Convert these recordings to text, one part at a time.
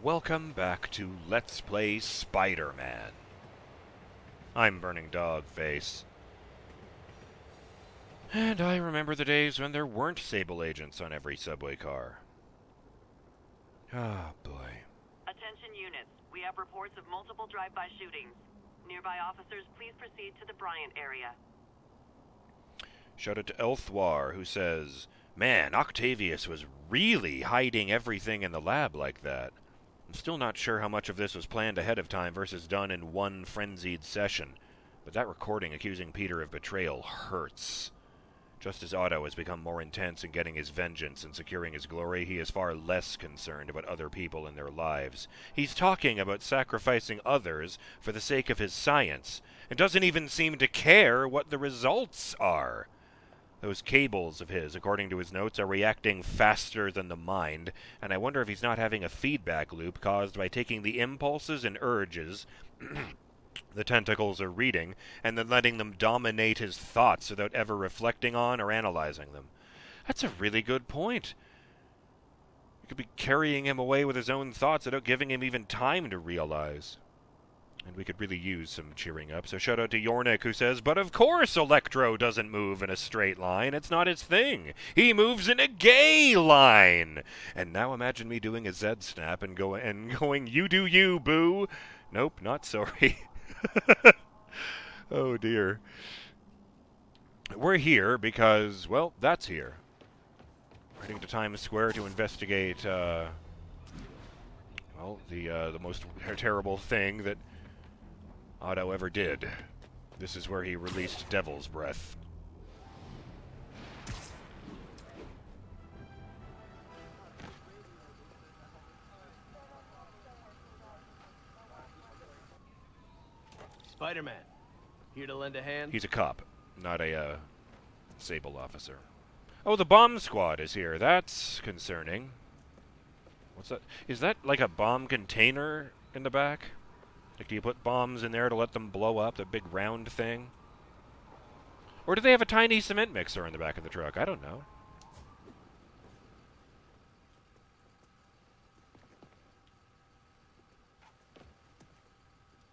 Welcome back to Let's Play Spider-Man. I'm BurningDogFace. And I remember the days when there weren't Sable agents on every subway car. Ah, boy. Attention units. We have reports of multiple drive-by shootings. Nearby officers, please proceed to the Bryant area. Shout out to Elthwar, who says, "Man, Octavius was really hiding everything in the lab like that. I'm still not sure how much of this was planned ahead of time versus done in one frenzied session, but that recording accusing Peter of betrayal hurts. Just as Otto has become more intense in getting his vengeance and securing his glory, he is far less concerned about other people and their lives. He's talking about sacrificing others for the sake of his science, and doesn't even seem to care what the results are. Those cables of his, according to his notes, are reacting faster than the mind, and I wonder if he's not having a feedback loop caused by taking the impulses and urges the tentacles are reading, and then letting them dominate his thoughts without ever reflecting on or analyzing them. That's a really good point. You could be carrying him away with his own thoughts without giving him even time to realize. And we could really use some cheering up. So shout out to Yornik, who says, "But of course Electro doesn't move in a straight line. It's not his thing. He moves in a gay line." And now imagine me doing a Z snap and going, "You do you, boo." Nope, not sorry. Oh dear. We're here because, well, that's here. Heading to Times Square to investigate, the most terrible thing that Otto ever did. This is where he released Devil's Breath. Spider-Man, here to lend a hand? He's a cop, not a, Sable officer. Oh, the bomb squad is here. That's concerning. What's that? Is that like a bomb container in the back? Like, do you put bombs in there to let them blow up, the big round thing? Or do they have a tiny cement mixer in the back of the truck? I don't know.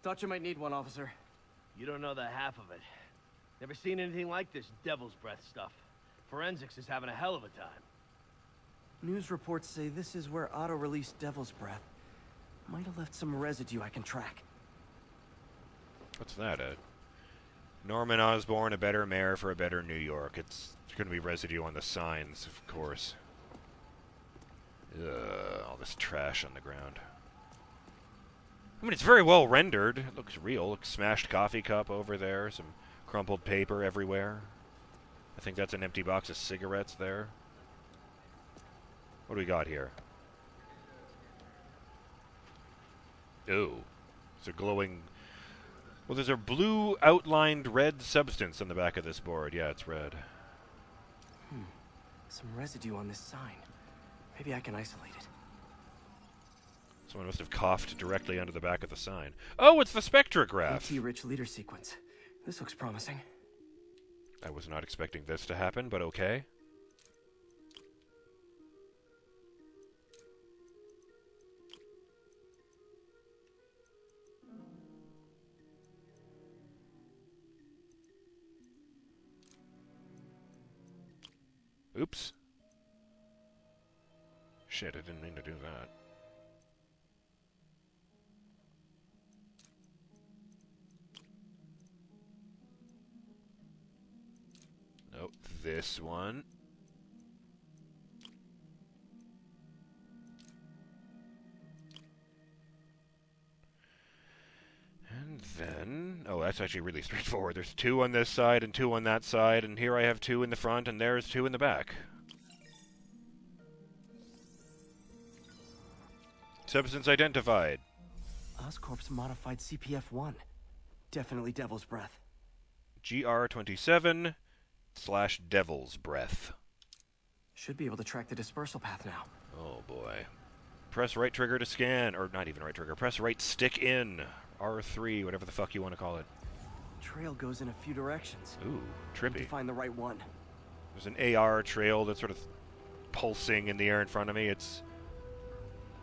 Thought you might need one, officer. You don't know the half of it. Never seen anything like this Devil's Breath stuff. Forensics is having a hell of a time. News reports say this is where Otto released Devil's Breath. Might have left some residue I can track. What's that, Norman Osborn, a better mayor for a better New York. It's going to be residue on the signs, of course. Ugh, all this trash on the ground. I mean, it's very well rendered. It looks real. Looks smashed coffee cup over there. Some crumpled paper everywhere. I think that's an empty box of cigarettes there. What do we got here? Ooh. It's a glowing... Well, there's a blue outlined red substance on the back of this board. Yeah, it's red. Some residue on this sign. Maybe I can isolate it. Someone must have coughed directly onto the back of the sign. Oh, it's the spectrograph! AT-rich leader sequence. This looks promising. I was not expecting this to happen, but okay. Oops. Shit, I didn't mean to do that. Nope, this one. And then... Oh, that's actually really straightforward. There's 2 on this side and 2 on that side, and here I have 2 in the front, and there's 2 in the back. Substance identified. Oscorp's modified CPF-1. Definitely Devil's Breath. GR27/Devil's Breath. Should be able to track the dispersal path now. Oh boy. Press right trigger to scan, or not even right trigger, press right stick in. R3, whatever the fuck you want to call it. Trail goes in a few directions. Ooh, Need trippy. to find the right one. There's an AR trail that's sort of pulsing in the air in front of me. It's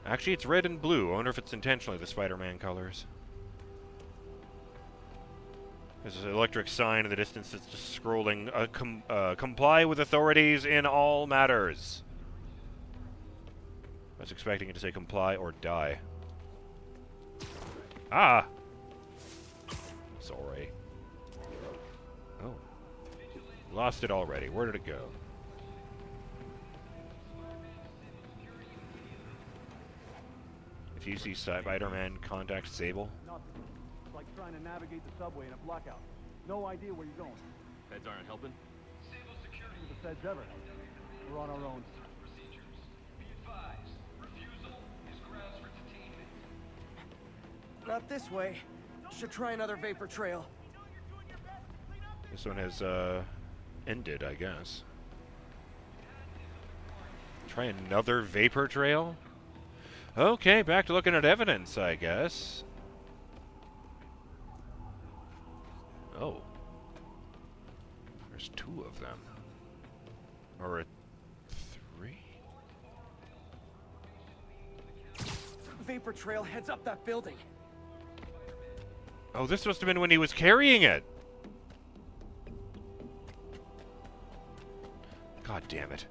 Actually, it's red and blue. I wonder if it's intentionally the Spider-Man colors. There's an electric sign in the distance that's just scrolling. Comply with authorities in all matters. I was expecting it to say comply or die. Ah! Sorry. Oh. Lost it already. Where did it go? If you see Spider-Man, contact Sable. Nothing. It's like trying to navigate the subway in a blackout. No idea where you're going. Feds aren't helping? Sable security. The feds ever help. We're on our own. Procedures. Be advised. Refusal is grounds for detainment. Not this way. Should try another vapor trail. This one has, ended, I guess. Try another vapor trail? Okay, back to looking at evidence, I guess. Oh. There's 2 of them. Or 3? Vapor trail heads up that building. Oh, this must have been when he was carrying it. God damn it.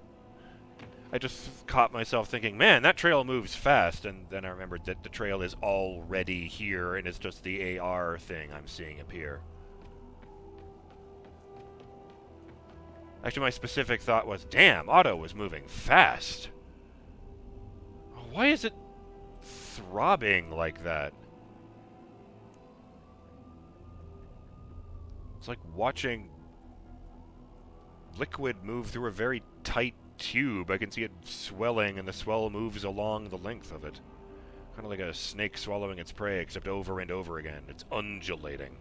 I just caught myself thinking, man, that trail moves fast, and then I remembered that the trail is already here, and it's just the AR thing I'm seeing appear. Actually, my specific thought was, damn, Otto was moving fast. Why is it throbbing like that? It's like watching liquid move through a very tight tube. I can see it swelling, and the swell moves along the length of it. Kind of like a snake swallowing its prey, except over and over again. It's undulating.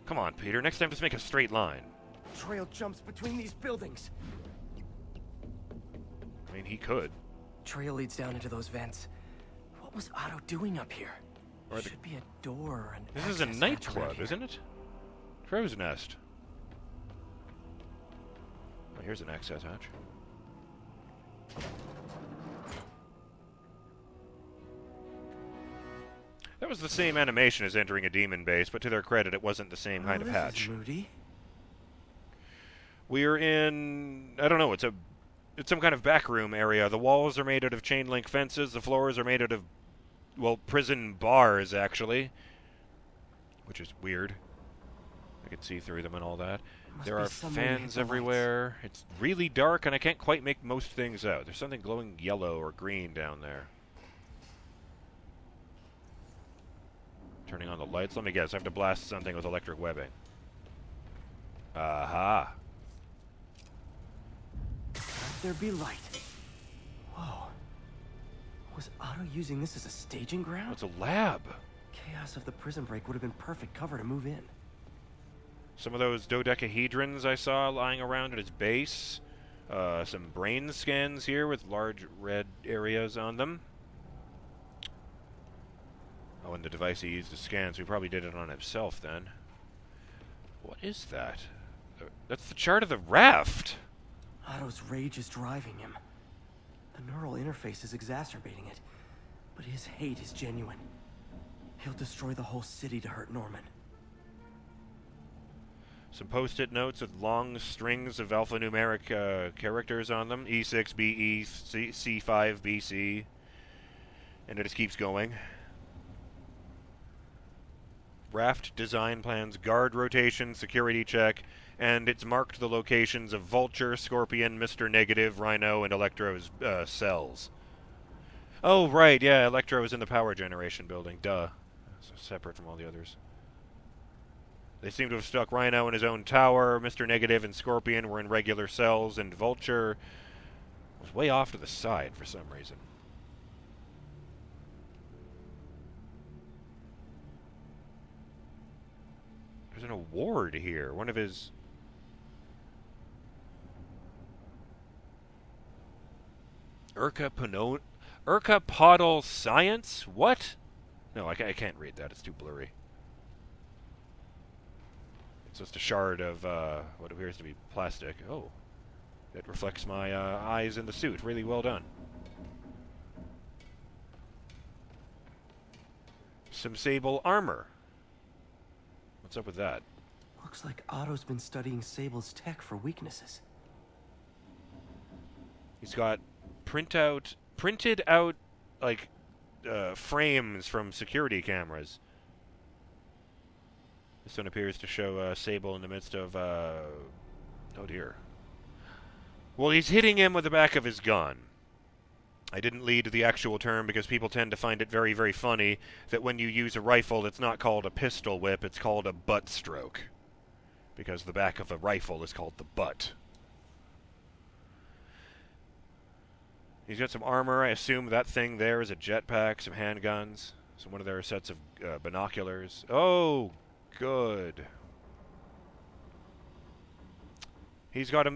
Come on, Peter. Next time, just make a straight line. Trail jumps between these buildings. I mean, he could. Trail leads down into those vents. What was Otto doing up here? Or Should be a door or an This is a access hatch around nightclub, here. isn't it? Crow's Nest. Oh, here's an access hatch. That was the same animation as entering a demon base, but to their credit, it wasn't the same kind of this hatch. is moody. We're in, I don't know, it's some kind of backroom area. The walls are made out of chain link fences. The floors are made out of, well, prison bars, actually. Which is weird. I can see through them and all that. There are fans everywhere. It's really dark, and I can't quite make most things out. There's something glowing yellow or green down there. Turning on the lights. Let me guess. I have to blast something with electric webbing. Aha. There be light. Whoa. Was Otto using this as a staging ground? It's a lab. Chaos of the prison break would have been perfect cover to move in. Some of those dodecahedrons I saw lying around at its base. Some brain scans here with large red areas on them. Oh, and the device he used to scan, so he probably did it on himself then. What is that? That's the chart of the raft! Otto's rage is driving him. The neural interface is exacerbating it, but his hate is genuine. He'll destroy the whole city to hurt Norman. Some post-it notes with long strings of alphanumeric characters on them. E6BE, C5BC. And it just keeps going. Raft design plans, guard rotation, security check, and it's marked the locations of Vulture, Scorpion, Mr. Negative, Rhino, and Electro's cells. Oh, right, yeah, Electro is in the power generation building. Duh. So separate from all the others. They seem to have stuck Rhino in his own tower. Mr. Negative and Scorpion were in regular cells, and Vulture was way off to the side for some reason. There's an award here. One of his... Urca Podal Science? What? No, I can't read that. It's too blurry. It's just a shard of what appears to be plastic. Oh. It reflects my eyes in the suit. Really well done. some Sable armor. What's up with that? Looks like Otto's been studying Sable's tech for weaknesses. He's got printed out, like, frames from security cameras. This one appears to show Sable in the midst of, oh dear. Well, he's hitting him with the back of his gun. I didn't lead to the actual term because people tend to find it very, very funny that when you use a rifle, it's not called a pistol whip, it's called a butt stroke. Because the back of a rifle is called the butt. He's got some armor. I assume that thing there is a jetpack, some handguns, so one of their sets of binoculars. Oh, good. He's got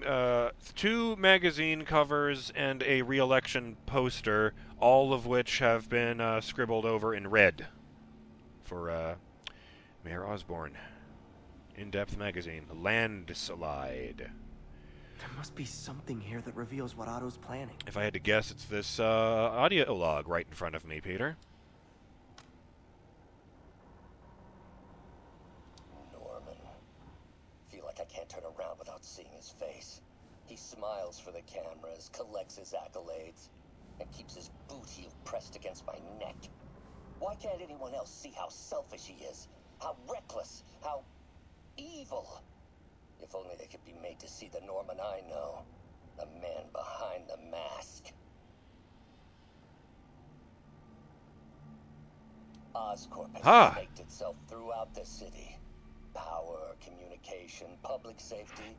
2 magazine covers and a re-election poster, all of which have been scribbled over in red for Mayor Osborn. In-depth magazine. Landslide. There must be something here that reveals what Otto's planning. If I had to guess, it's this audio log right in front of me, Peter. Norman. Feel like I can't turn around without seeing his face. He smiles for the cameras, collects his accolades, and keeps his boot heel pressed against my neck. Why can't anyone else see how selfish he is? How reckless? How evil? If only they could be made to see the Norman I know. The man behind the mask. Oscorp has snaked itself throughout the city. Power, communication, public safety.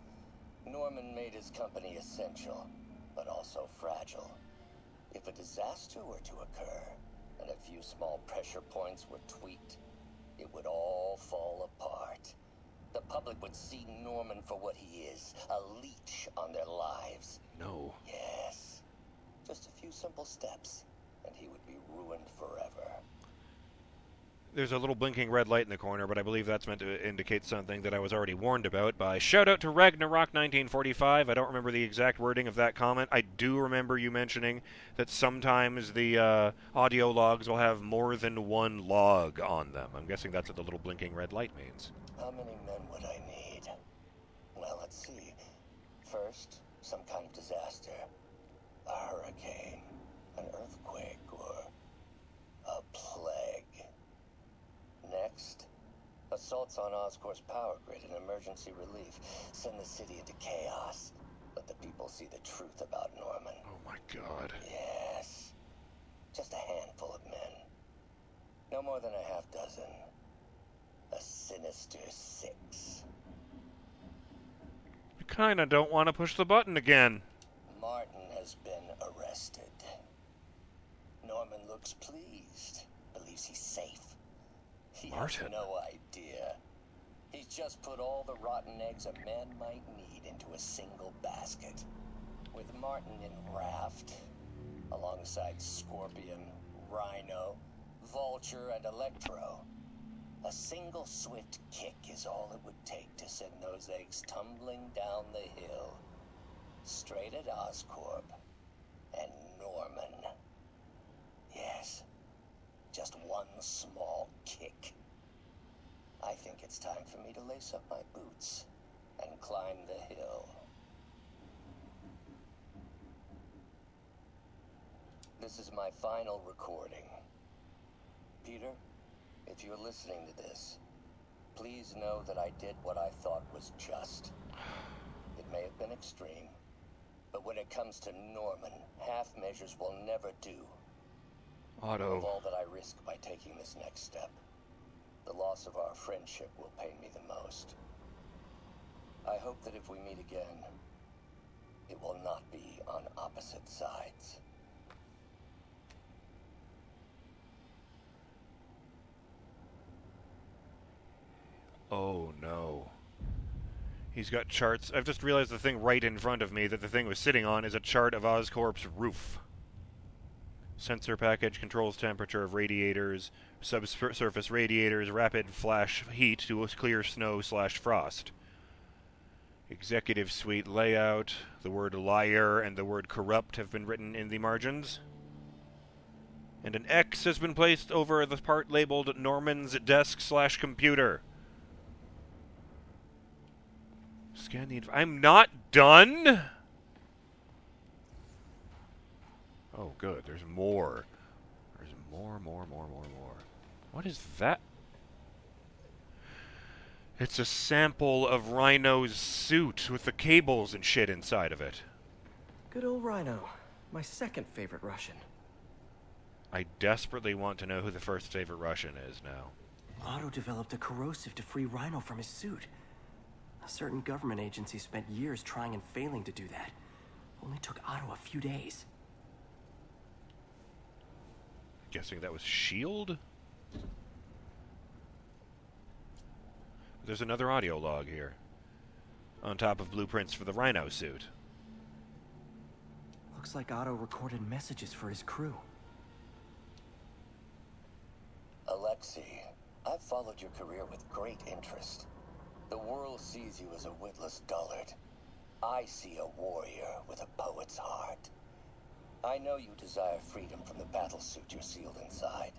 Norman made his company essential, but also fragile. If a disaster were to occur, and a few small pressure points were tweaked, it would all fall apart. The public would see Norman for what he is, a leech on their lives. No. Yes. Just a few simple steps, and he would be ruined forever. There's a little blinking red light in the corner, but I believe that's meant to indicate something that I was already warned about by shout out to Ragnarok1945. I don't remember the exact wording of that comment. I do remember you mentioning that sometimes the audio logs will have more than one log on them. I'm guessing that's what the little blinking red light means. How many men would I need? Well, let's see. First, some kind of disaster. A hurricane, an earthquake, or a plague. Next, assaults on Oscorp's power grid and emergency relief. Send the city into chaos. Let the people see the truth about Norman. Oh my god. Yes. Just a handful of men. No more than a half dozen. A sinister 6. You kinda don't want to push the button again. Martin has been arrested. Norman looks pleased. Believes he's safe. He Martin? has no idea. He's just put all the rotten eggs a man might need into a single basket. With Martin in raft, alongside Scorpion, Rhino, Vulture, and Electro. A single swift kick is all it would take to send those eggs tumbling down the hill. Straight at Oscorp and Norman. Yes, just one small kick. I think it's time for me to lace up my boots and climb the hill. This is my final recording. Peter, if you're listening to this, please know that I did what I thought was just. It may have been extreme, but when it comes to Norman, half measures will never do. Otto. Of all that I risk by taking this next step, the loss of our friendship will pain me the most. I hope that if we meet again, it will not be on opposite sides. Oh no. He's got charts. I've just realized the thing right in front of me that the thing was sitting on is a chart of Oscorp's roof. Sensor package controls temperature of radiators, subsurface radiators, rapid flash heat to clear snow/frost. Executive suite layout, the word liar and the word corrupt have been written in the margins. And an X has been placed over the part labeled Norman's desk/computer. Scan the... I'm not done? Oh, good. There's more. There's more. What is that? It's a sample of Rhino's suit with the cables and shit inside of it. Good old Rhino. My second favorite Russian. I desperately want to know who the first favorite Russian is now. Otto developed a corrosive to free Rhino from his suit. A certain government agency spent years trying and failing to do that. Only took Otto a few days. Guessing that was S.H.I.E.L.D.? There's another audio log here. On top of blueprints for the Rhino suit. Looks like Otto recorded messages for his crew. Alexei, I've followed your career with great interest. The world sees you as a witless dullard. I see a warrior with a poet's heart. I know you desire freedom from the battlesuit you're sealed inside.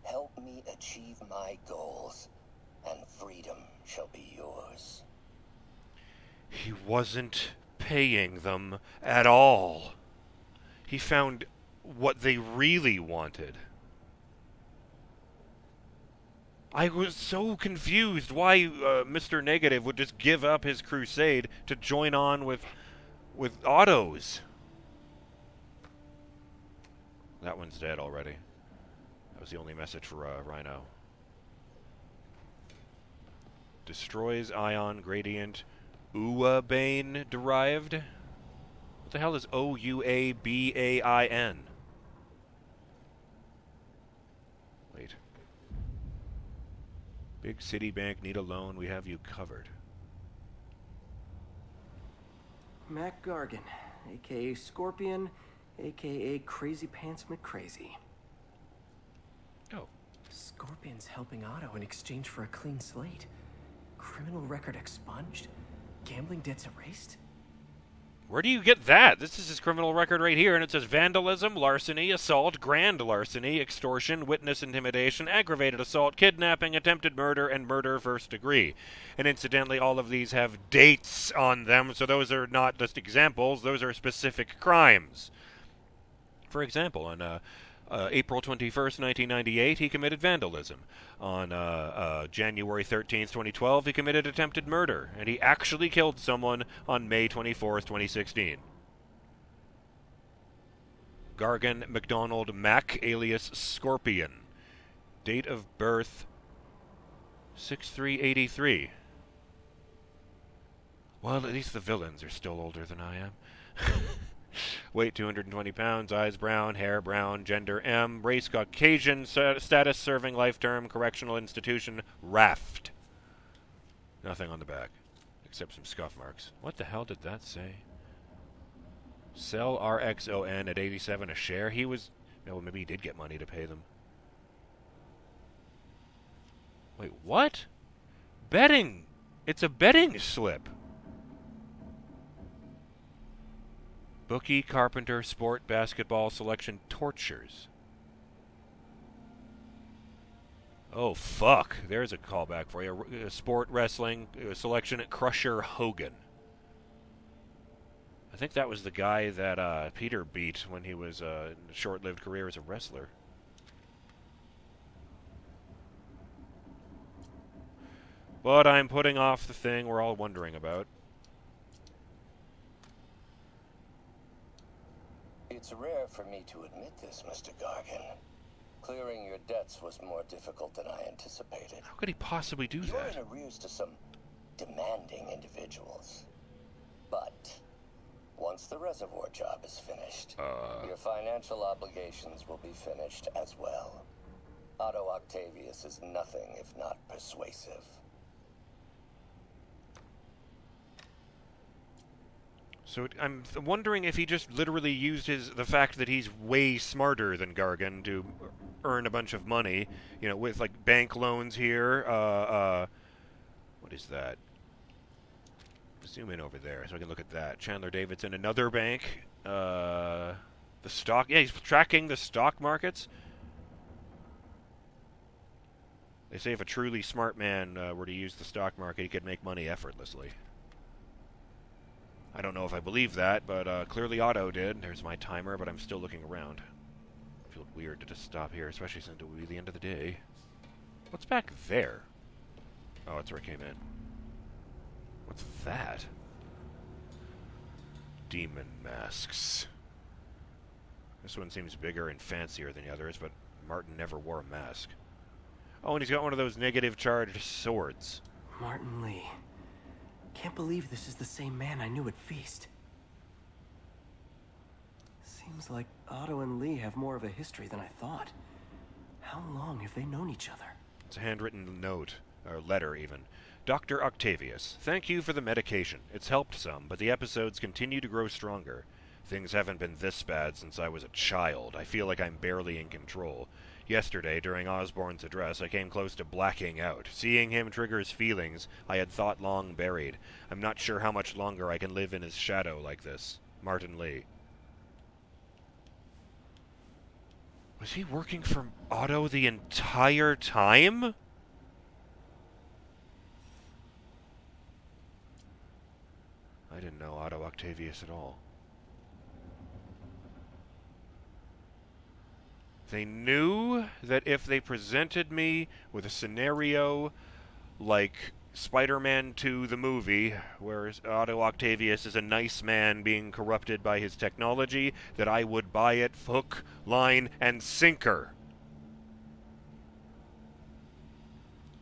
Help me achieve my goals, and freedom shall be yours. He wasn't paying them at all. He found what they really wanted. I was so confused why Mr. Negative would just give up his crusade to join on with Otto's. That one's dead already. That was the only message for Rhino. Destroys ion gradient Uabain derived. What the hell is Ouabain? Wait. Big city bank, need a loan, we have you covered. Mac Gargan, a.k.a. Scorpion, a.k.a. Crazy Pants McCrazy. Oh. Scorpion's helping Otto in exchange for a clean slate. Criminal record expunged? Gambling debts erased? Where do you get that? This is his criminal record right here, and it says vandalism, larceny, assault, grand larceny, extortion, witness intimidation, aggravated assault, kidnapping, attempted murder, and murder first degree. And incidentally, all of these have dates on them, so those are not just examples, those are specific crimes. For example, on April 21st, 1998, he committed vandalism. On January 13th, 2012, he committed attempted murder, and he actually killed someone on May 24th, 2016. Gargan McDonald Mack, alias Scorpion. Date of birth 6383. Well, at least the villains are still older than I am. Weight 220 pounds, eyes brown, hair brown, gender M, race Caucasian, status serving life term, correctional institution, Raft. Nothing on the back, except some scuff marks. What the hell did that say? Sell RXON at 87 a share. He was... No, maybe he did get money to pay them. Wait, what? Betting! It's a betting slip. Bookie, carpenter, sport, basketball, selection, tortures. Oh, fuck. There's a callback for you. Sport, wrestling, selection at Crusher Hogan. I think that was the guy that Peter beat when he was in a short-lived career as a wrestler. But I'm putting off the thing we're all wondering about. It's rare for me to admit this, Mr. Gargan. Clearing your debts was more difficult than I anticipated. How could he possibly do You're that? in arrears to some demanding individuals. But once the reservoir job is finished, your financial obligations will be finished as well. Otto Octavius is nothing if not persuasive. So I'm wondering if he just literally used the fact that he's way smarter than Gargan to earn a bunch of money, you know, with like bank loans here. What is that? Zoom in over there so I can look at that. Chandler Davidson, another bank. The The stock... Yeah, he's tracking the stock markets. They say if a truly smart man were to use the stock market, he could make money effortlessly. I don't know if I believe that, but clearly Otto did. There's my timer, but I'm still looking around. I feel weird to just stop here, especially since it will be the end of the day. What's back there? Oh, that's where I came in. What's that? Demon masks. This one seems bigger and fancier than the others, but Martin never wore a mask. Oh, and he's got one of those negative charged swords. Martin Lee. Can't believe this is the same man I knew at Feast. Seems like Otto and Lee have more of a history than I thought. How long have they known each other? It's a handwritten note, or letter even. Dr. Octavius, thank you for the medication. It's helped some, but the episodes continue to grow stronger. Things haven't been this bad since I was a child. I feel like I'm barely in control. Yesterday, during Osborne's address, I came close to blacking out. Seeing him triggers feelings I had thought long buried. I'm not sure how much longer I can live in his shadow like this. Martin Lee. Was he working for Otto the entire time? I didn't know Otto Octavius at all. They knew that if they presented me with a scenario like Spider-Man 2 the movie, where Otto Octavius is a nice man being corrupted by his technology, that I would buy it hook, line, and sinker.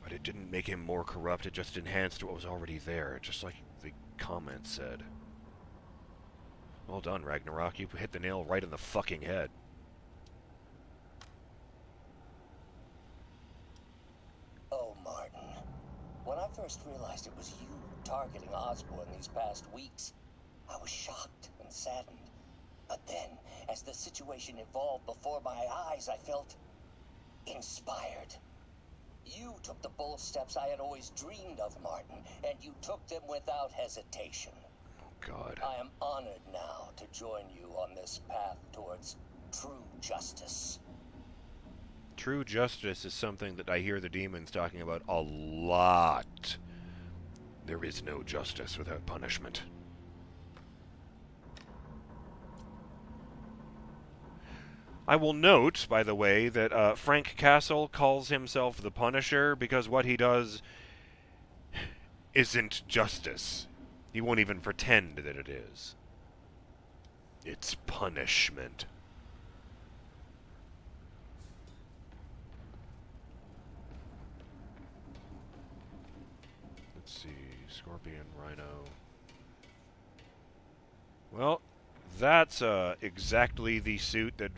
But it didn't make him more corrupt, it just enhanced what was already there, just like the comment said. Well done, Ragnarok, you hit the nail right in the fucking head. When I first realized it was you targeting Osborn these past weeks, I was shocked and saddened. But then, as the situation evolved before my eyes, I felt inspired. You took the bold steps I had always dreamed of, Martin, and you took them without hesitation. Oh, God. I am honored now to join you on this path towards true justice. True justice is something that I hear the demons talking about a lot. There is no justice without punishment. I will note, by the way, that Frank Castle calls himself the Punisher because what he does isn't justice. He won't even pretend that it is. It's punishment. Let's see, Scorpion, Rhino. Well, that's exactly the suit that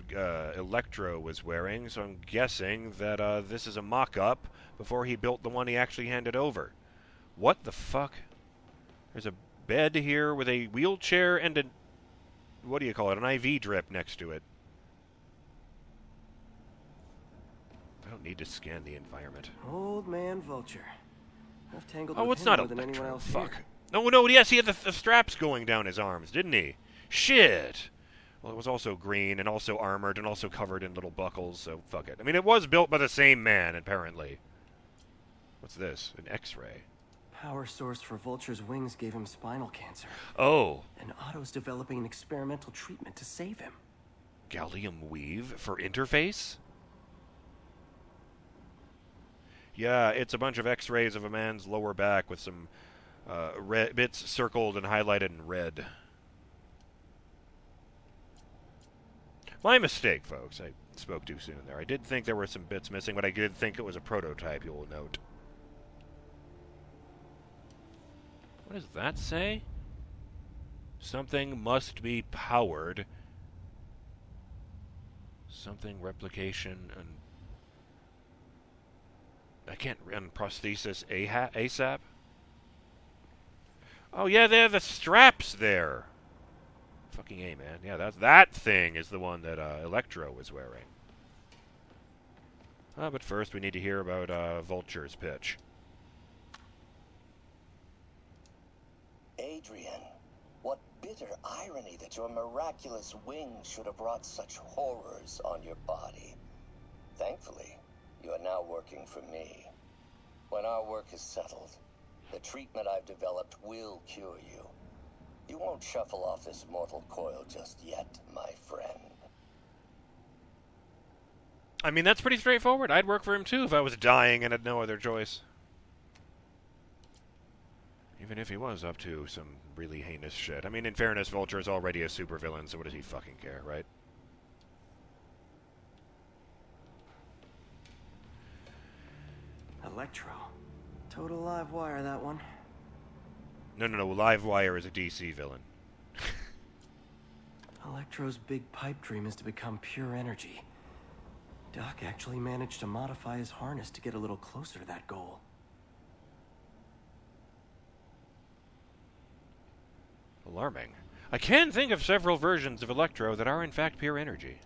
Electro was wearing, so I'm guessing that this is a mock-up before he built the one he actually handed over. What the fuck? There's a bed here with a wheelchair and a... what do you call it? An IV drip next to it. I don't need to scan the environment. Old man Vulture. I've tangled Oh, with it's him not more than anyone Electro. else Fuck. here. No, yes, he had the straps going down his arms, didn't he? Shit! Well, it was also green and also armored and also covered in little buckles, so fuck it. I mean, it was built by the same man, apparently. What's this? An X-ray. Power source for Vulture's wings gave him spinal cancer. Oh. And Otto's developing an experimental treatment to save him. Gallium weave for interface? Yeah, it's a bunch of X-rays of a man's lower back with some red bits circled and highlighted in red. My mistake, folks. I spoke too soon there. I did think there were some bits missing, but I did think it was a prototype, you will note. What does that say? Something must be powered. Something replication and... I can't run prosthesis ASAP. Oh yeah, there are the straps there. Fucking A, man. Yeah, that thing is the one that Electro was wearing. But first we need to hear about Vulture's pitch. Adrian, what bit bitter irony that your miraculous wings should have wrought such horrors on your body. Thankfully, you are now working for me. When our work is settled, the treatment I've developed will cure you. You won't shuffle off this mortal coil just yet, my friend. I mean, that's pretty straightforward. I'd work for him too if I was dying and had no other choice. Even if he was up to some really heinous shit. I mean, in fairness, Vulture is already a supervillain, so what does he fucking care, right? Electro. Total live wire, that one. No, Livewire is a DC villain. Electro's big pipe dream is to become pure energy. Doc actually managed to modify his harness to get a little closer to that goal. Alarming. I can think of several versions of Electro that are in fact pure energy.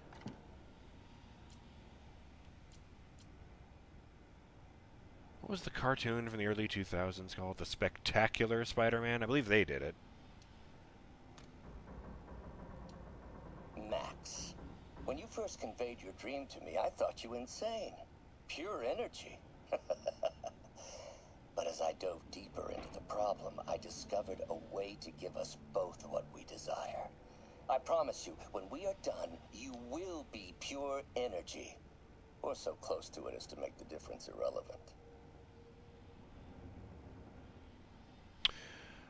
What was the cartoon from the early 2000s called? The Spectacular Spider-Man? I believe they did it. Max, when you first conveyed your dream to me, I thought you insane. Pure energy. But as I dove deeper into the problem, I discovered a way to give us both what we desire. I promise you, when we are done, you will be pure energy. Or so close to it as to make the difference irrelevant.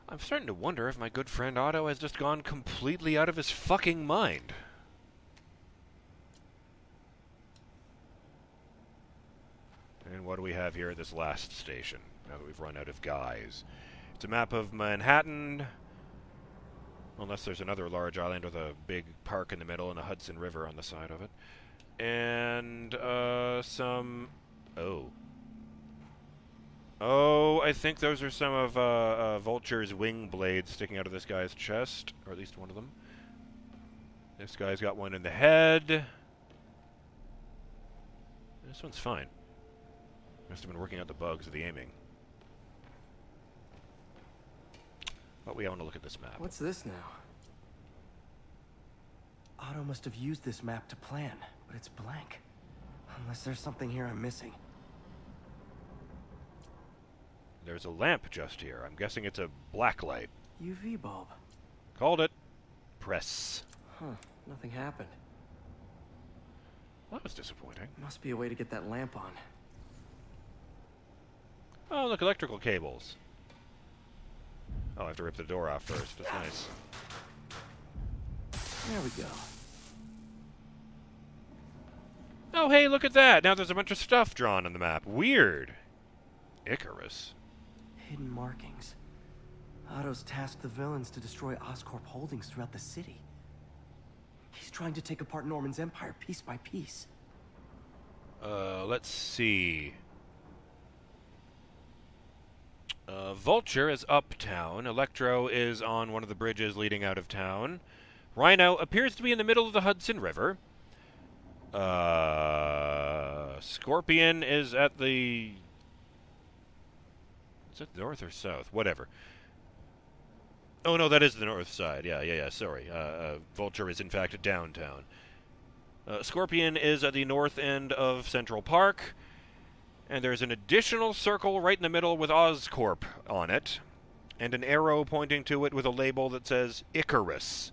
I'm starting to wonder if my good friend Otto has just gone completely out of his fucking mind. And what do we have here at this last station, now that we've run out of guys? It's a map of Manhattan, unless there's another large island with a big park in the middle and the Hudson River on the side of it. And, some... Oh, I think those are some of Vulture's wing blades sticking out of this guy's chest, or at least one of them. This guy's got one in the head. This one's fine. Must have been working out the bugs of the aiming. But we want to look at this map. What's this now? Otto must have used this map to plan, but it's blank. Unless there's something here I'm missing. There's a lamp just here. I'm guessing it's a black light. UV bulb. Called it. Press. Huh, nothing happened. Well, that was disappointing. Must be a way to get that lamp on. Oh, look, electrical cables. Oh, I have to rip the door off first. That's nice. There we go. Oh, hey, look at that! Now there's a bunch of stuff drawn on the map. Weird. Icarus. Hidden markings. Otto's tasked the villains to destroy Oscorp holdings throughout the city. He's trying to take apart Norman's empire piece by piece. Let's see. Vulture is uptown. Electro is on one of the bridges leading out of town. Rhino appears to be in the middle of the Hudson River. Scorpion is at the... Is it north or south? Whatever. Oh, no, that is the north side. Yeah, sorry. Vulture is, in fact, downtown. Scorpion is at the north end of Central Park. And there's an additional circle right in the middle with Oscorp on it. And an arrow pointing to it with a label that says Icarus.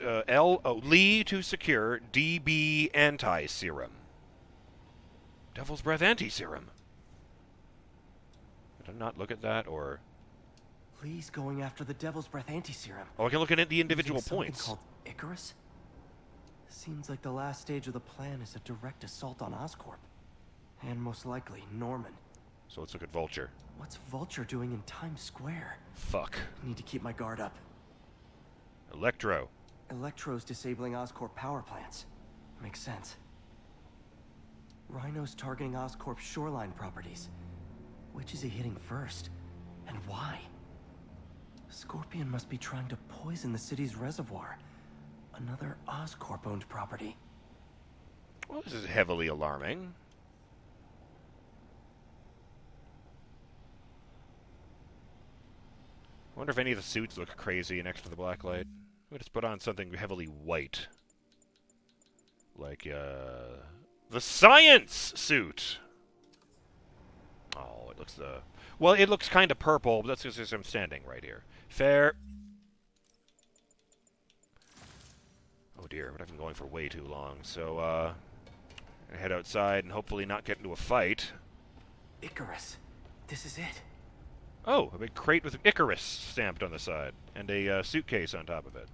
Lee to secure, DB anti-serum. Devil's Breath anti-serum. Did I not look at that, or... Lee's going after the Devil's Breath anti-serum. Oh, I can look at the individual Using something points. Called Icarus? Seems like the last stage of the plan is a direct assault on Oscorp. And most likely, Norman. So let's look at Vulture. What's Vulture doing in Times Square? Fuck. Need to keep my guard up. Electro. Electro's disabling Oscorp power plants. Makes sense. Rhino's targeting Oscorp's shoreline properties. Which is he hitting first? And why? Scorpion must be trying to poison the city's reservoir. Another Oscorp-owned property. Well, this is heavily alarming. I wonder if any of the suits look crazy next to the black light. Let's put on something heavily white. Like, the science suit! Oh, it looks, well, it looks kind of purple, but that's because I'm standing right here. Fair. Oh dear, but I've been going for way too long, so, I head outside and hopefully not get into a fight. Icarus. This is it. Oh, a big crate with Icarus stamped on the side, and a suitcase on top of it.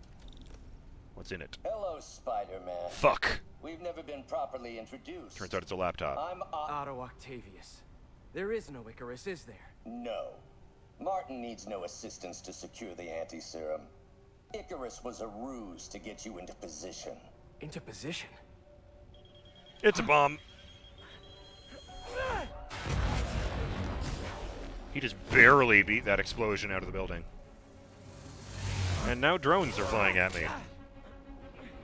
What's in it? Hello, Spider-Man. Fuck! We've never been properly introduced. Turns out it's a laptop. I'm Otto Octavius. There is no Icarus, is there? No. Martin needs no assistance to secure the anti-serum. Icarus was a ruse to get you into position. Into position? It's a bomb. He just barely beat that explosion out of the building. And now drones are flying at me.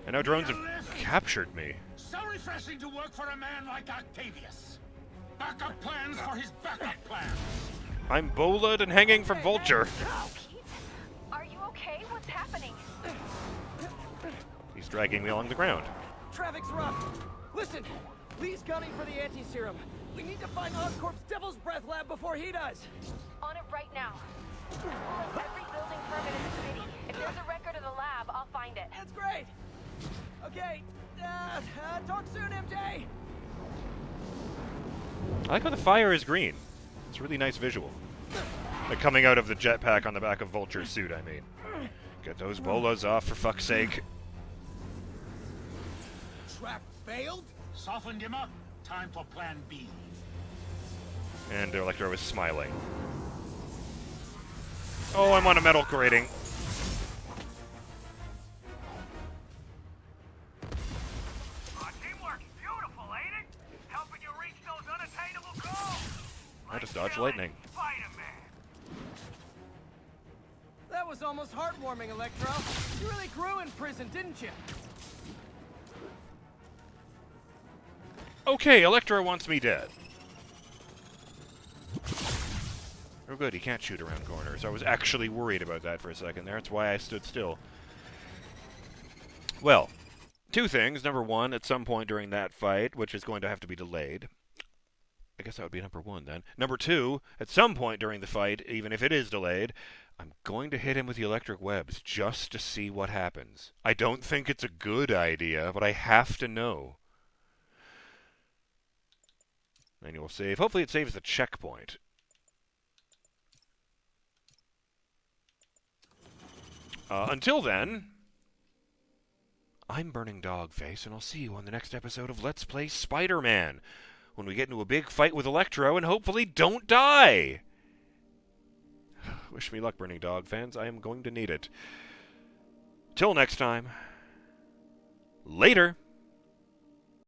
And now drones have captured me. So refreshing to work for a man like Octavius. Backup plans for his backup plans. I'm bolaed and hanging from Vulture. Pete, are you okay? What's happening? He's dragging me along the ground. Traffic's rough. Listen, Lee's gunning for the anti-serum. We need to find Oscorp's Devil's Breath lab before he does. On it right now. Pull up every building permit in the city. If there's a record of the lab, I'll find it. That's great. Okay, talk soon, MJ. I like how the fire is green. It's a really nice visual. Like coming out of the jetpack on the back of Vulture's suit, I mean. Get those bolas off, for fuck's sake. Trap failed? Softened him up. Time for plan B. And Electro is smiling. Oh, I'm on a metal grating. Teamwork, beautiful, ain't it? Helping you reach those unattainable goals. I just dodged lightning. Spider-Man. That was almost heartwarming, Electro. You really grew in prison, didn't you? Okay, Electro wants me dead. Oh good, he can't shoot around corners. I was actually worried about that for a second there. That's why I stood still. Well, two things. Number one, at some point during that fight, which is going to have to be delayed. I guess that would be number one then. Number two, at some point during the fight, even if it is delayed, I'm going to hit him with the electric webs just to see what happens. I don't think it's a good idea, but I have to know. Manual save. Hopefully it saves the checkpoint. Until then, I'm BurningDogFace, and I'll see you on the next episode of Let's Play Spider-Man, when we get into a big fight with Electro and hopefully don't die! Wish me luck, Burning Dog fans. I am going to need it. Till next time, later!